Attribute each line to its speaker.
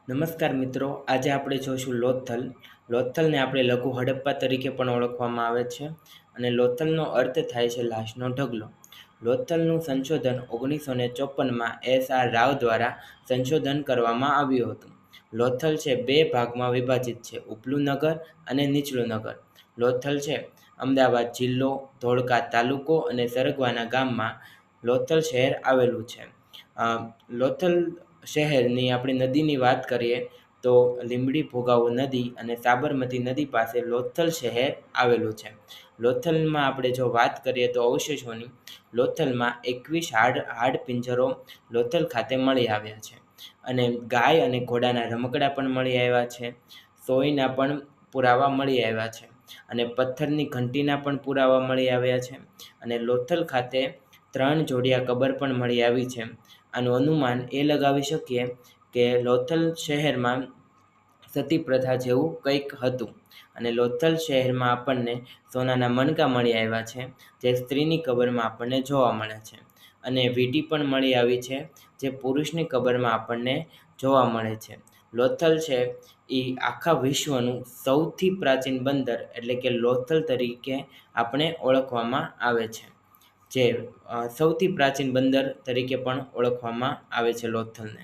Speaker 1: નમસ્કાર મિત્રો, આજે આપણે જોઈશું લોથલ. લોથલને આપણે લઘુ હડપ્પા તરીકે પણ ઓળખવામાં આવે છે અને લોથલનો અર્થ થાય છે લાશનો ઢગલો. લોથલનું સંશોધન 1954માં S.R. રાવ દ્વારા સંશોધન કરવામાં આવ્યું હતું. લોથલ છે બે ભાગમાં વિભાજિત છે, ઉપલું નગર અને નીચલું નગર. લોથલ છે અમદાવાદ જિલ્લો, ધોળકા તાલુકો અને સરગવાના ગામમાં લોથલ શહેર આવેલું છે. લોથલ શહેરની આપણે નદીની વાત કરીએ તો લીંબડી ભોગાવો નદી અને સાબરમતી નદી પાસે લોથલ શહેર આવેલું છે. લોથલમાં આપણે જો વાત કરીએ તો અવશેષોની, લોથલમાં 21 હાડપિંજરો લોથલ ખાતે મળી આવ્યા છે અને ગાય અને ઘોડાના રમકડા પણ મળી આવ્યા છે. સોયના પણ પુરાવા મળી આવ્યા છે અને પથ્થરની ઘંટીના પણ પુરાવા મળી આવ્યા છે અને લોથલ ખાતે 3 જોડિયા કબર પણ મળી આવી છે. આનું અનુમાન એ લગાવી શકીએ કે લોથલ શહેરમાં સતી પ્રથા જેવું કંઈક હતું અને લોથલ શહેરમાં આપણને સોનાના મણકા મળી આવ્યા છે, જે સ્ત્રીની કબરમાં આપણને જોવા મળે છે અને વીંટી પણ મળી આવી છે, જે પુરુષની કબરમાં આપણને જોવા મળે છે. લોથલ છે એ આખા વિશ્વનું સૌથી પ્રાચીન બંદર એટલે કે લોથલ તરીકે આપણે ઓળખવામાં આવે છે, જે સૌથી પ્રાચીન બંદર તરીકે પણ ઓળખવામાં આવે છે લોથલને.